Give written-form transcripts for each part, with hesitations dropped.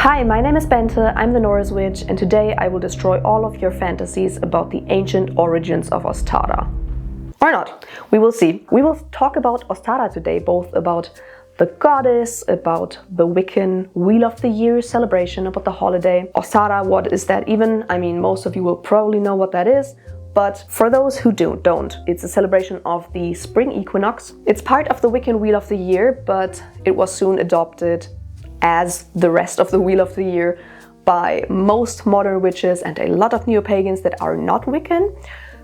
Hi, my name is Bente, I'm the Norse Witch, and today I will destroy all of your fantasies about the ancient origins of Ostara. Or not, we will see. We will talk about Ostara today, both about the goddess, about the Wiccan Wheel of the Year celebration, about the holiday. Ostara, what is that even? I mean, most of you will probably know what that is, but for those who don't, it's a celebration of the Spring Equinox. It's part of the Wiccan Wheel of the Year, but it was soon adopted as the rest of the Wheel of the Year by most modern witches and a lot of neo-pagans that are not Wiccan.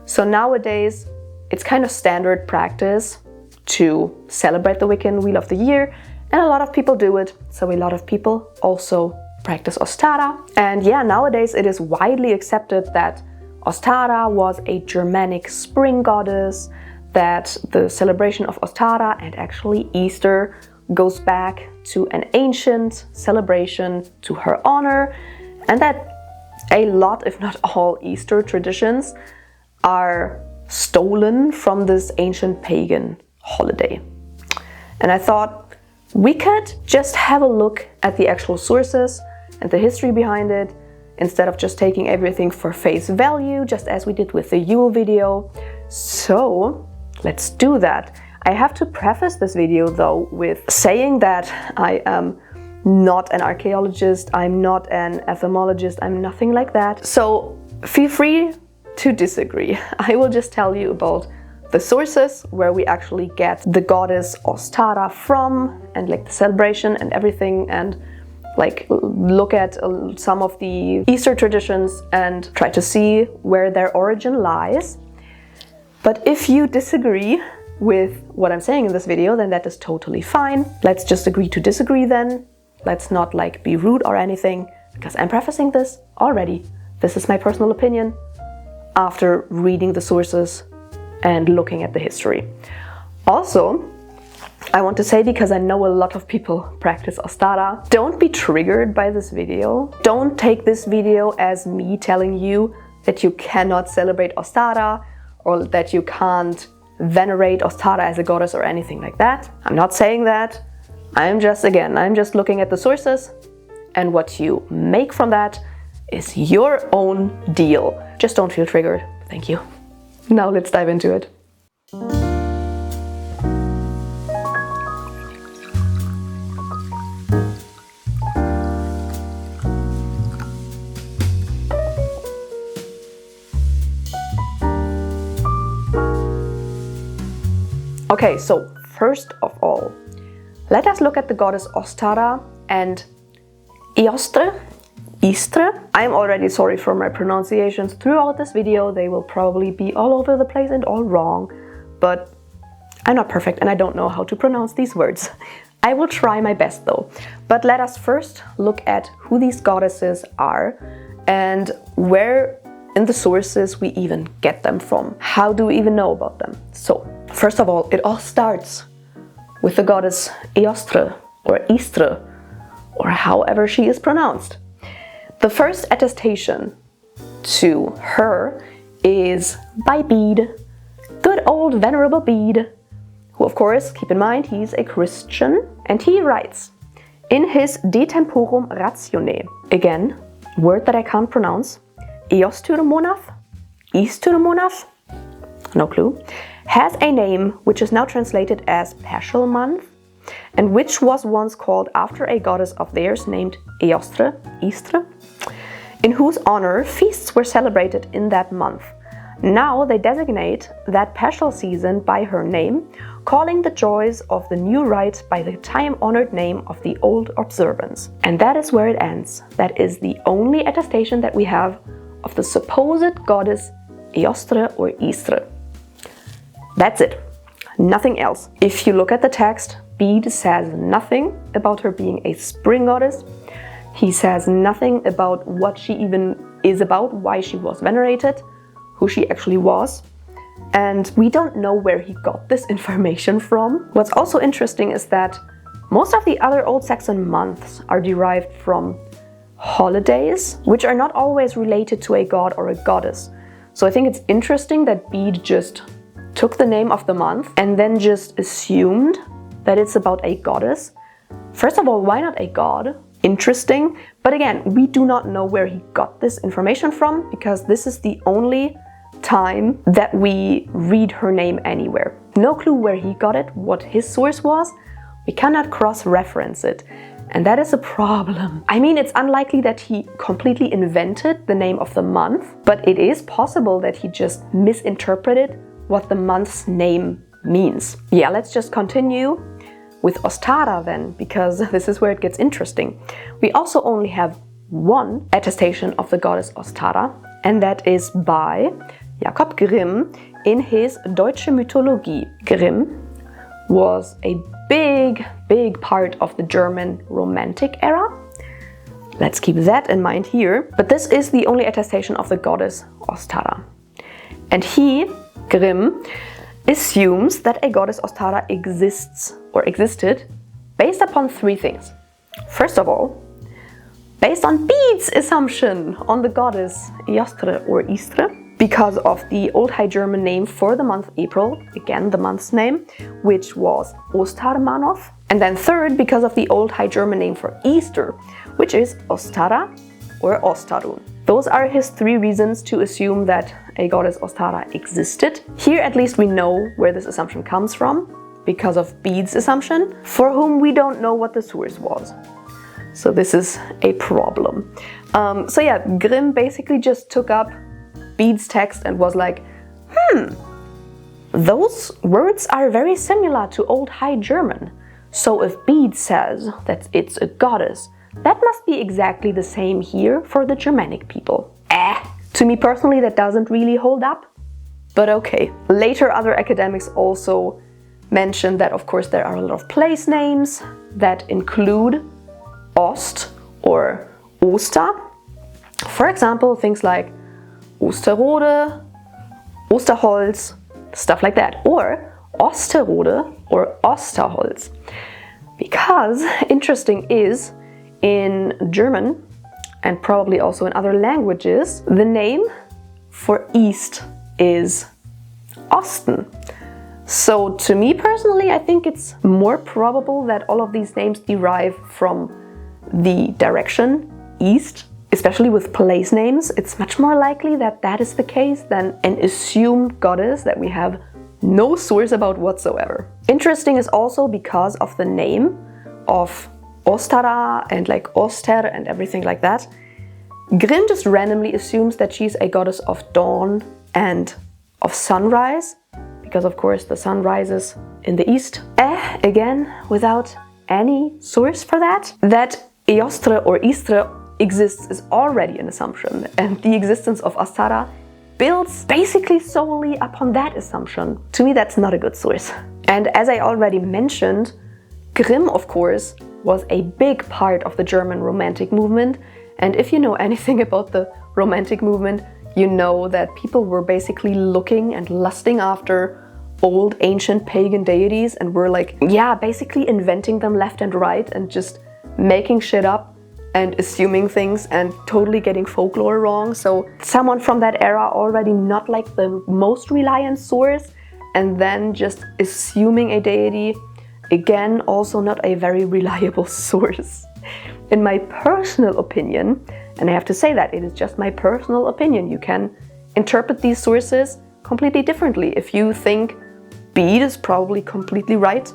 So nowadays, it's kind of standard practice to celebrate the Wiccan Wheel of the Year, and a lot of people do it, so a lot of people also practice Ostara. And yeah, nowadays it is widely accepted that Ostara was a Germanic spring goddess, that the celebration of Ostara and actually Easter goes back to an ancient celebration to her honor, and that a lot, if not all, Easter traditions are stolen from this ancient pagan holiday. And I thought we could just have a look at the actual sources and the history behind it, instead of just taking everything for face value, just as we did with the Yule video. So let's do that. I have to preface this video though with saying that I am not an archaeologist, I'm not an etymologist, I'm nothing like that. So feel free to disagree. I will just tell you about the sources where we actually get the goddess Ostara from, and like the celebration and everything, and like look at some of the Easter traditions and try to see where their origin lies. But if you disagree with what I'm saying in this video, then that is totally fine. Let's just agree to disagree then. Let's not like be rude or anything, because I'm prefacing this already. This is my personal opinion after reading the sources and looking at the history. Also, I want to say, because I know a lot of people practice Ostara, don't be triggered by this video. Don't take this video as me telling you that you cannot celebrate Ostara or that you can't venerate Ostara as a goddess or anything like that. I'm not saying that. I'm just looking at the sources, and what you make from that is your own deal. Just don't feel triggered. Thank you. Now let's dive into it. Okay, so first of all, let us look at the goddess Ostara and Eostre. I'm already sorry for my pronunciations throughout this video. They will probably be all over the place and all wrong, but I'm not perfect and I don't know how to pronounce these words. I will try my best though. But let us first look at who these goddesses are and where in the sources we even get them from. How do we even know about them? So, first of all, it all starts with the goddess Eostre or Eostre, or however she is pronounced. The first attestation to her is by Bede, good old venerable Bede, who of course, keep in mind, he's a Christian, and he writes in his De Temporum Ratione, again, word that I can't pronounce, Eosturmonath, no clue, has a name which is now translated as Paschal Month, and which was once called after a goddess of theirs named Eostre, in whose honor feasts were celebrated in that month. Now they designate that Paschal season by her name, calling the joys of the new rite by the time-honored name of the old observance. And that is where it ends. That is the only attestation that we have of the supposed goddess Eostre or Eostre. That's it. Nothing else. If you look at the text, Bede says nothing about her being a spring goddess. He says nothing about what she even is about, why she was venerated, who she actually was. And we don't know where he got this information from. What's also interesting is that most of the other Old Saxon months are derived from holidays, which are not always related to a god or a goddess. So I think it's interesting that Bede just took the name of the month and then just assumed that it's about a goddess. First of all, why not a god? interesting. But again, we do not know where he got this information from, because this is the only time that we read her name anywhere. No clue where he got it, what his source was. We cannot cross-reference it. And that is a problem. I mean, it's unlikely that he completely invented the name of the month, but it is possible that he just misinterpreted what the month's name means. Yeah, let's just continue with Ostara then, because this is where it gets interesting. We also only have one attestation of the goddess Ostara, and that is by Jakob Grimm in his Deutsche Mythologie. Grimm was a big part of the German Romantic era. Let's keep that in mind here. But this is the only attestation of the goddess Ostara. And he, Grimm, assumes that a goddess Ostara exists or existed based upon three things. First of all, based on Bede's assumption on the goddess Eostre or Eostre, because of the Old High German name for the month April, again the month's name, which was Ostarmanoth. And then third, because of the Old High German name for Easter, which is Ostara or Ostarun. Those are his three reasons to assume that a goddess Ostara existed. Here at least we know where this assumption comes from, because of Bede's assumption, for whom we don't know what the source was. So this is a problem. So yeah, Grimm basically just took up Bede's text and was like, those words are very similar to Old High German. So if Bede says that it's a goddess, that must be exactly the same here for the Germanic people. To me personally, that doesn't really hold up, but okay. Later, other academics also mentioned that, of course, there are a lot of place names that include Ost or Oster. For example, things like Osterode, Osterholz, stuff like that, or Osterode or Osterholz. Because, interesting is, in German, and probably also in other languages, the name for east is Osten. So to me personally, I think it's more probable that all of these names derive from the direction east. Especially with place names, it's much more likely that that is the case than an assumed goddess that we have no source about whatsoever. Interesting is also because of the name of Ostara and like Oster and everything like that. Grimm just randomly assumes that she's a goddess of dawn and of sunrise, because of course the sun rises in the east. Again, without any source for that. That Eostre or Eostre exists is already an assumption, and the existence of Ostara builds basically solely upon that assumption. To me, that's not a good source. And as I already mentioned, Grimm, of course, was a big part of the German Romantic movement, and if you know anything about the Romantic movement, you know that people were basically looking and lusting after old ancient pagan deities and were like, yeah, basically inventing them left and right and just making shit up and assuming things and totally getting folklore wrong. So someone from that era already not like the most reliant source, and then just assuming a deity, again, also not a very reliable source. In my personal opinion, and I have to say that it is just my personal opinion, you can interpret these sources completely differently. If you think Bede is probably completely right,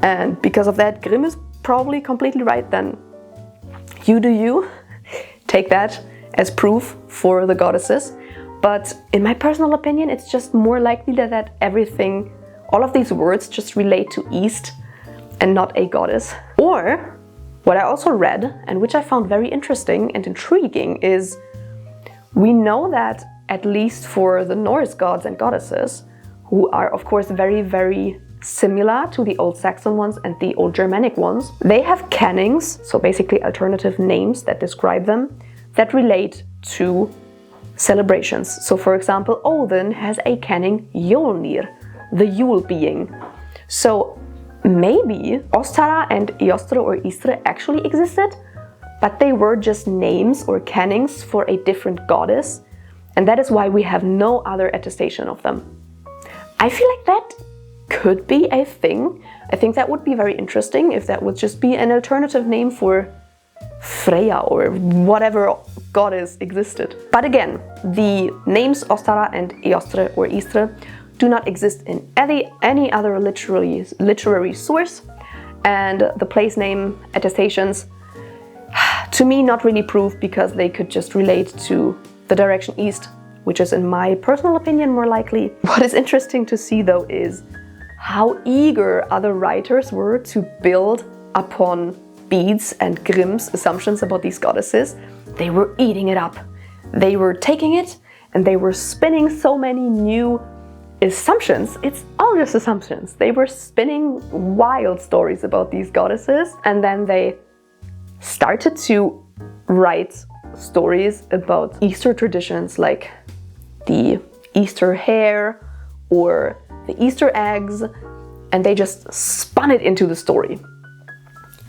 and because of that Grimm is probably completely right, then you do you. Take that as proof for the goddesses. But in my personal opinion, it's just more likely that everything, all of these words just relate to East and not a goddess. Or, what I also read, and which I found very interesting and intriguing, is we know that at least for the Norse gods and goddesses, who are of course very, very similar to the Old Saxon ones and the Old Germanic ones, they have cannings, so basically alternative names that describe them, that relate to celebrations. So for example, Odin has a canning Jolnir, the Yule being. So maybe Ostara and Eostre or Eostre actually existed, but they were just names or cannings for a different goddess, and that is why we have no other attestation of them. I feel like that could be a thing. I think that would be very interesting if that would just be an alternative name for Freya or whatever goddess existed. But again, the names Ostara and Eostre or Eostre do not exist in any other literary source, and the place name attestations, to me, not really proof, because they could just relate to the direction east, which is, in my personal opinion, more likely. What is interesting to see, though, is how eager other writers were to build upon Bede's and Grimm's assumptions about these goddesses. They were eating it up. They were taking it and they were spinning so many new assumptions. It's all just assumptions. They were spinning wild stories about these goddesses, and then they started to write stories about Easter traditions like the Easter hare or the Easter eggs, and they just spun it into the story.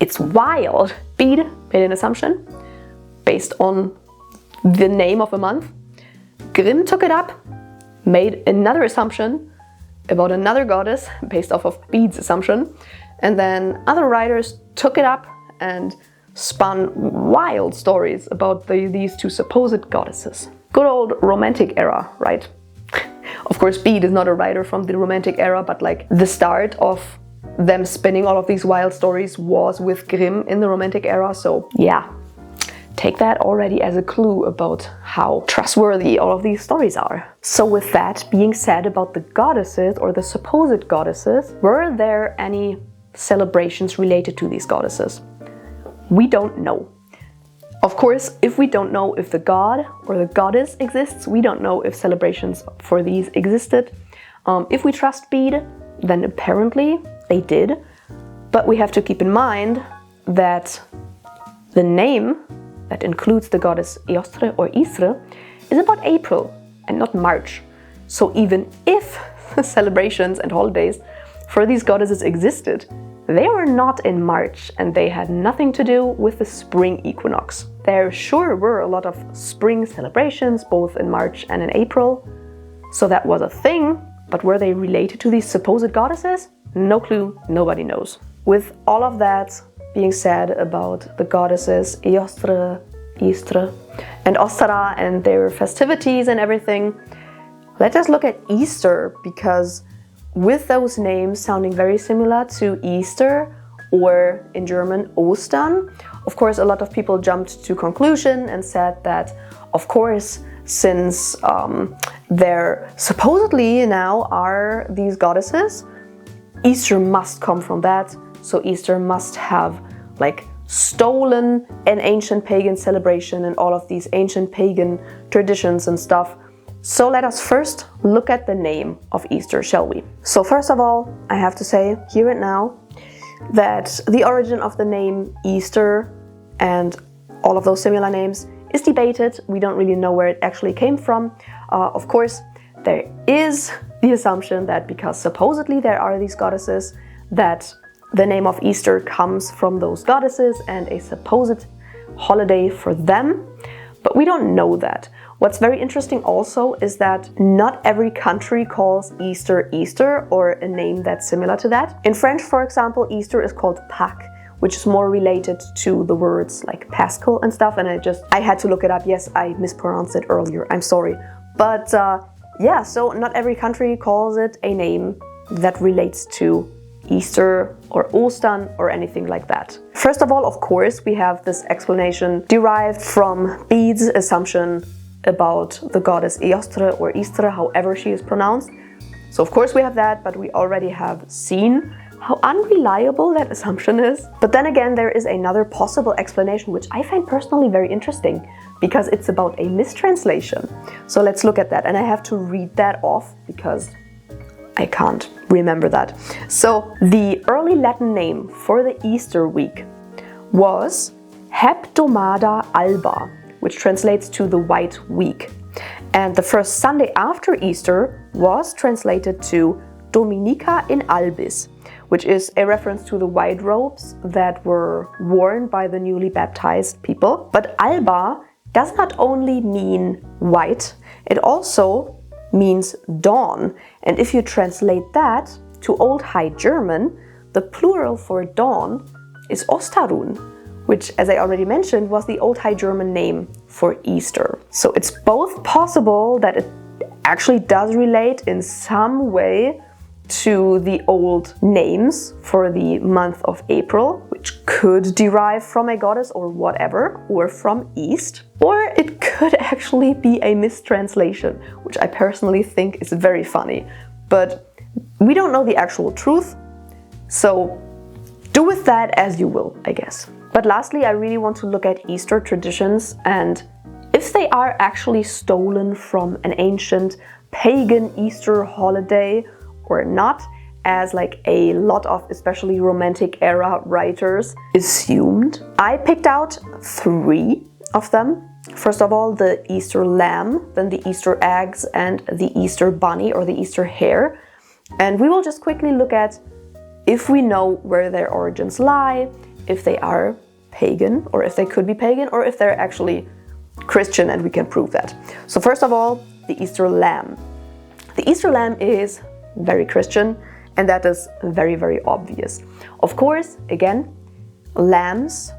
It's wild. Bede made an assumption based on the name of a month. Grimm took it up, made another assumption about another goddess based off of Bede's assumption, and then other writers took it up and spun wild stories about these two supposed goddesses. Good old Romantic era, right? Of course, Bede is not a writer from the Romantic era, but like the start of them spinning all of these wild stories was with Grimm in the Romantic era, so yeah, take that already as a clue about how trustworthy all of these stories are. So with that being said about the goddesses or the supposed goddesses, were there any celebrations related to these goddesses? We don't know. Of course, if we don't know if the god or the goddess exists, we don't know if celebrations for these existed. If we trust Bede, then apparently they did, but we have to keep in mind that the name that includes the goddess Eostre or Eostre is about April and not March. So even if celebrations and holidays for these goddesses existed, they were not in March and they had nothing to do with the spring equinox. There sure were a lot of spring celebrations, both in March and in April, so that was a thing, but were they related to these supposed goddesses? No clue, nobody knows. With all of that being said about the goddesses Eostre, Eostre, and Ostara and their festivities and everything, let us look at Easter, because with those names sounding very similar to Easter or in German Ostern, of course a lot of people jumped to conclusion and said that, of course, since there supposedly now are these goddesses, Easter must come from that, so Easter must have like stolen an ancient pagan celebration and all of these ancient pagan traditions and stuff. So let us first look at the name of Easter, shall we? So first of all, I have to say here and now that the origin of the name Easter and all of those similar names is debated. We don't really know where it actually came from. Of course, there is the assumption that because supposedly there are these goddesses, that the name of Easter comes from those goddesses and a supposed holiday for them, but we don't know that. What's very interesting also is that not every country calls Easter Easter or a name that's similar to that. In French, for example, Easter is called Pâques, which is more related to the words like Paschal and stuff, and I had to look it up. Yes, I mispronounced it earlier, I'm sorry. But yeah, so not every country calls it a name that relates to Easter or Ostern or anything like that. First of all, of course, we have this explanation derived from Bede's assumption about the goddess Eostre or Eostre, however she is pronounced. So of course we have that, but we already have seen how unreliable that assumption is. But then again, there is another possible explanation, which I find personally very interesting, because it's about a mistranslation. So let's look at that, and I have to read that off because I can't remember that. So the early Latin name for the Easter week was Hebdomada Alba, which translates to the White Week. And the first Sunday after Easter was translated to Dominica in Albis, which is a reference to the white robes that were worn by the newly baptized people. But Alba does not only mean white, it also means dawn. And if you translate that to Old High German, the plural for dawn is Ostarun, which, as I already mentioned, was the Old High German name for Easter. So it's both possible that it actually does relate in some way to the old names for the month of April, which could derive from a goddess or whatever, or from East. Or it could actually be a mistranslation, which I personally think is very funny. But we don't know the actual truth, so do with that as you will, I guess. But lastly, I really want to look at Easter traditions and if they are actually stolen from an ancient pagan Easter holiday or not, as like a lot of especially Romantic era writers assumed. I picked out 3 of them. First of all, the Easter lamb, then the Easter eggs, and the Easter bunny or the Easter hare. And we will just quickly look at if we know where their origins lie, if they are pagan, or if they could be pagan, or if they're actually Christian and we can prove that. So first of all, the Easter lamb. The Easter lamb is very Christian, and that is very, very obvious. Of course, again, lambs,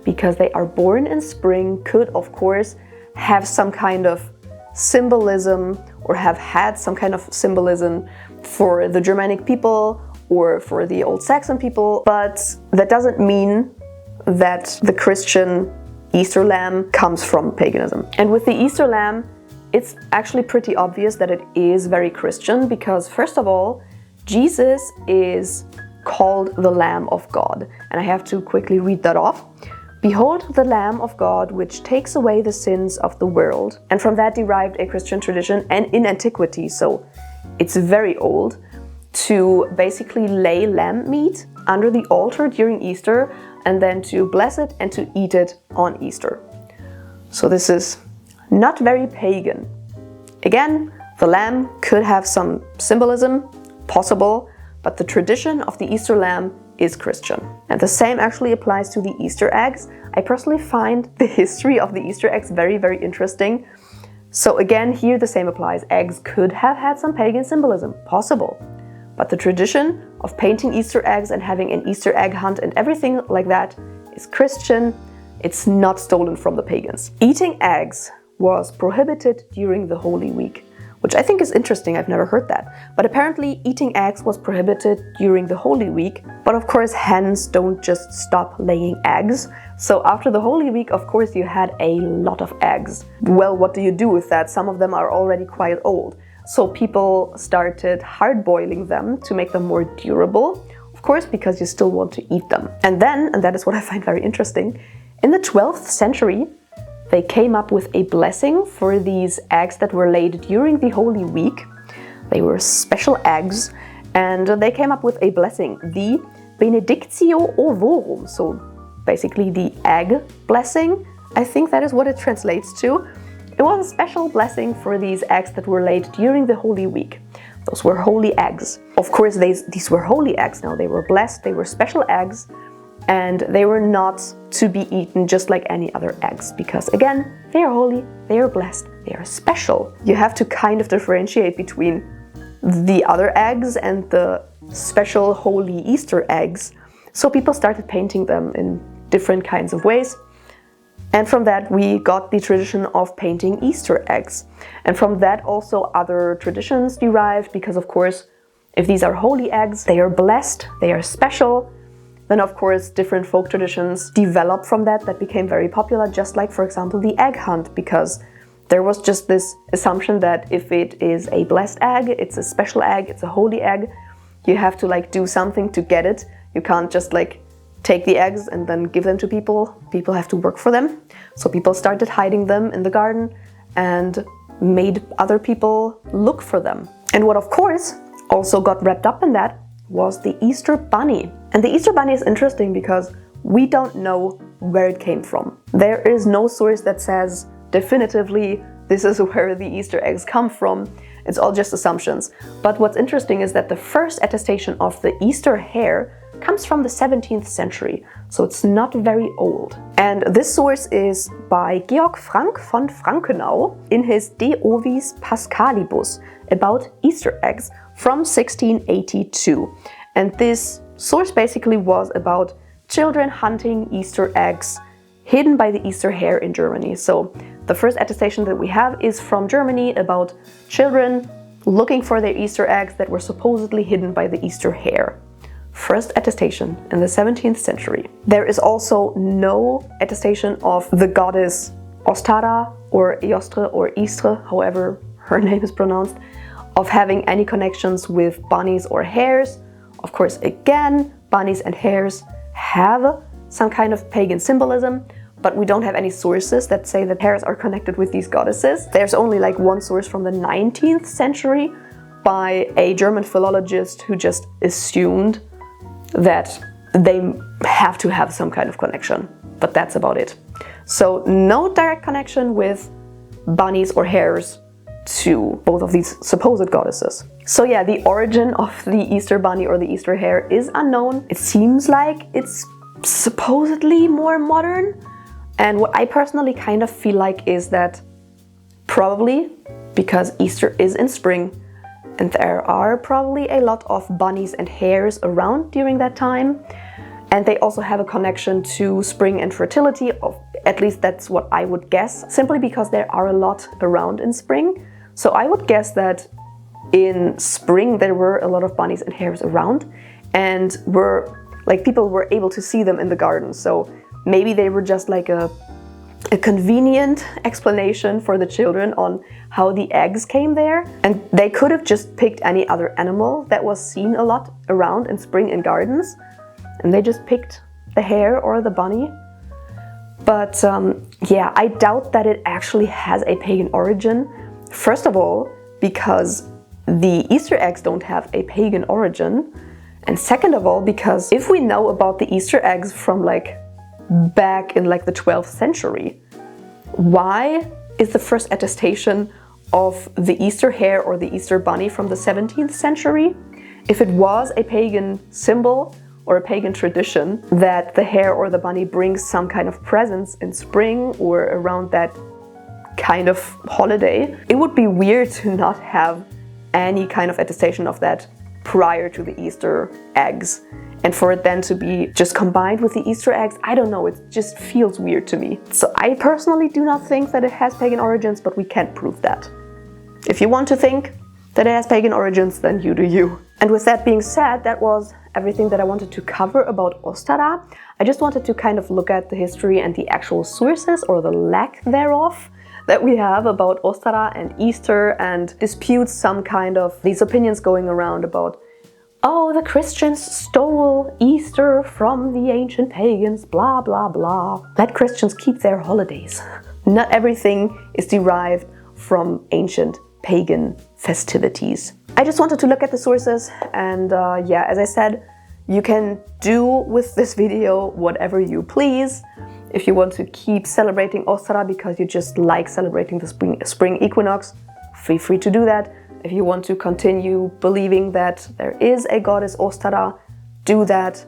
because they are born in spring, could of course have some kind of symbolism or have had some kind of symbolism for the Germanic people or for the old Saxon people, but that doesn't mean that the Christian Easter lamb comes from paganism. And with the Easter lamb, it's actually pretty obvious that it is very Christian because, first of all, Jesus is called the Lamb of God. And I have to quickly read that off. Behold the Lamb of God, which takes away the sins of the world. And from that derived a Christian tradition, and in antiquity, so it's very old, to basically lay lamb meat under the altar during Easter and then to bless it and to eat it on Easter. So this is not very pagan. Again, the lamb could have some symbolism, possible, but the tradition of the Easter lamb is Christian. And the same actually applies to the Easter eggs. I personally find the history of the Easter eggs very, very interesting. So again, here the same applies. Eggs could have had some pagan symbolism, possible. But the tradition of painting Easter eggs and having an Easter egg hunt and everything like that is Christian. It's not stolen from the pagans. Eating eggs was prohibited during the Holy Week, which I think is interesting. I've never heard that. But apparently eating eggs was prohibited during the Holy Week. But of course, hens don't just stop laying eggs. So after the Holy Week, of course, you had a lot of eggs. Well, what do you do with that? Some of them are already quite old. So people started hard-boiling them to make them more durable, of course, because you still want to eat them. And then, and that is what I find very interesting, in the 12th century, they came up with a blessing for these eggs that were laid during the Holy Week. They were special eggs, and they came up with a blessing, the Benedictio Ovorum, so basically the egg blessing. I think that is what it translates to. It was a special blessing for these eggs that were laid during the Holy Week. Those were holy eggs. Of course, these were holy eggs now. They were blessed, they were special eggs, and they were not to be eaten just like any other eggs, because again, they are holy, they are blessed, they are special. You have to kind of differentiate between the other eggs and the special holy Easter eggs. So people started painting them in different kinds of ways. And from that we got the tradition of painting Easter eggs. And from that also other traditions derived, because of course, if these are holy eggs, they are blessed, they are special. Then of course different folk traditions developed from that became very popular, just like for example the egg hunt, because there was just this assumption that if it is a blessed egg, it's a special egg, it's a holy egg, you have to like do something to get it. You can't just like take the eggs and then give them to people. People have to work for them. So people started hiding them in the garden and made other people look for them. And what of course also got wrapped up in that was the Easter bunny. And the Easter bunny is interesting because we don't know where it came from. There is no source that says definitively this is where the Easter eggs come from. It's all just assumptions. But what's interesting is that the first attestation of the Easter hare comes from the 17th century, so it's not very old. And this source is by Georg Frank von Frankenau in his De Ovis Pascalibus about Easter eggs from 1682. And this source basically was about children hunting Easter eggs hidden by the Easter hare in Germany. So the first attestation that we have is from Germany about children looking for their Easter eggs that were supposedly hidden by the Easter hare. First attestation in the 17th century. There is also no attestation of the goddess Ostara or Eostre or Eostre, however her name is pronounced, of having any connections with bunnies or hares. Of course, again, bunnies and hares have some kind of pagan symbolism, but we don't have any sources that say that hares are connected with these goddesses. There's only like one source from the 19th century by a German philologist who just assumed that they have to have some kind of connection, but that's about it. So no direct connection with bunnies or hares to both of these supposed goddesses. So yeah, the origin of the Easter bunny or the Easter hare is unknown. It seems like it's supposedly more modern. And what I personally kind of feel like is that probably because Easter is in spring and there are probably a lot of bunnies and hares around during that time, and they also have a connection to spring and fertility, at least that's what I would guess, simply because there are a lot around in spring. So I would guess that in spring there were a lot of bunnies and hares around, and people were able to see them in the garden. So maybe they were just like a convenient explanation for the children on how the eggs came there. And they could have just picked any other animal that was seen a lot around in spring in gardens, and they just picked the hare or the bunny. But yeah, I doubt that it actually has a pagan origin. First of all, because the Easter eggs don't have a pagan origin. And second of all, because if we know about the Easter eggs from back in the 12th century, why is the first attestation of the Easter hare or the Easter bunny from the 17th century? If it was a pagan symbol or a pagan tradition that the hare or the bunny brings some kind of presents in spring or around that kind of holiday, it would be weird to not have any kind of attestation of that prior to the Easter eggs. And for it then to be just combined with the Easter eggs, I don't know, it just feels weird to me. So I personally do not think that it has pagan origins, but we can't prove that. If you want to think that it has pagan origins, then you do you. And with that being said, that was everything that I wanted to cover about Ostara. I just wanted to kind of look at the history and the actual sources, or the lack thereof, that we have about Ostara and Easter, and dispute some kind of these opinions going around about, oh, the Christians stole Easter from the ancient pagans, blah, blah, blah. Let Christians keep their holidays. Not everything is derived from ancient pagan festivities. I just wanted to look at the sources, and yeah, as I said, you can do with this video whatever you please. If you want to keep celebrating Ostara because you just like celebrating the spring equinox, feel free to do that. If you want to continue believing that there is a goddess Ostara, do that.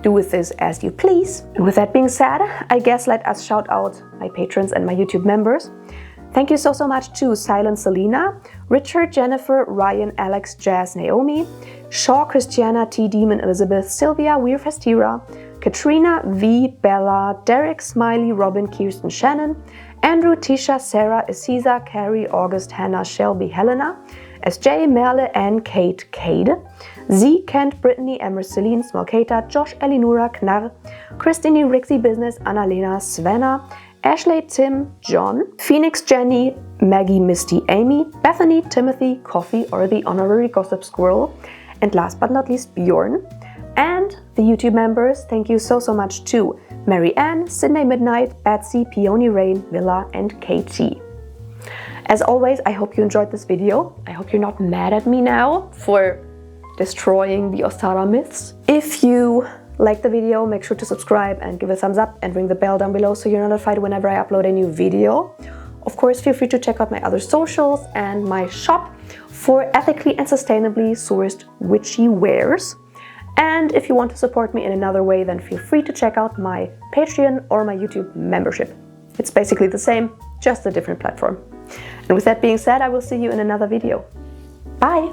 Do with this as you please. And with that being said, I guess let us shout out my patrons and my YouTube members. Thank you so much to Silent Selena, Richard, Jennifer, Ryan, Alex, Jazz, Naomi, Shaw, Christiana, T, Demon, Elizabeth, Sylvia, Weir Festira, Katrina, V, Bella, Derek, Smiley, Robin, Kirsten, Shannon, Andrew, Tisha, Sarah, Aziza, Carrie, August, Hannah, Shelby, Helena, SJ, Merle, Anne, Kate, Cade, Z, Kent, Brittany, Emmer, Celine, Smolkata, Josh, Elinora, Knarr, Christine, Rixie Business, Annalena, Svenna, Ashley, Tim, John, Phoenix, Jenny, Maggie, Misty, Amy, Bethany, Timothy, Coffee, or the Honorary Gossip Squirrel, and last but not least, Bjorn. And the YouTube members, thank you so much to Mary Ann, Sydney Midnight, Betsy, Peony Rain, Villa, and KT. As always, I hope you enjoyed this video. I hope you're not mad at me now for destroying the Ostara myths. If you liked the video, make sure to subscribe and give a thumbs up and ring the bell down below so you're notified whenever I upload a new video. Of course, feel free to check out my other socials and my shop for ethically and sustainably sourced witchy wares. And if you want to support me in another way, then feel free to check out my Patreon or my YouTube membership. It's basically the same, just a different platform. And with that being said, I will see you in another video. Bye!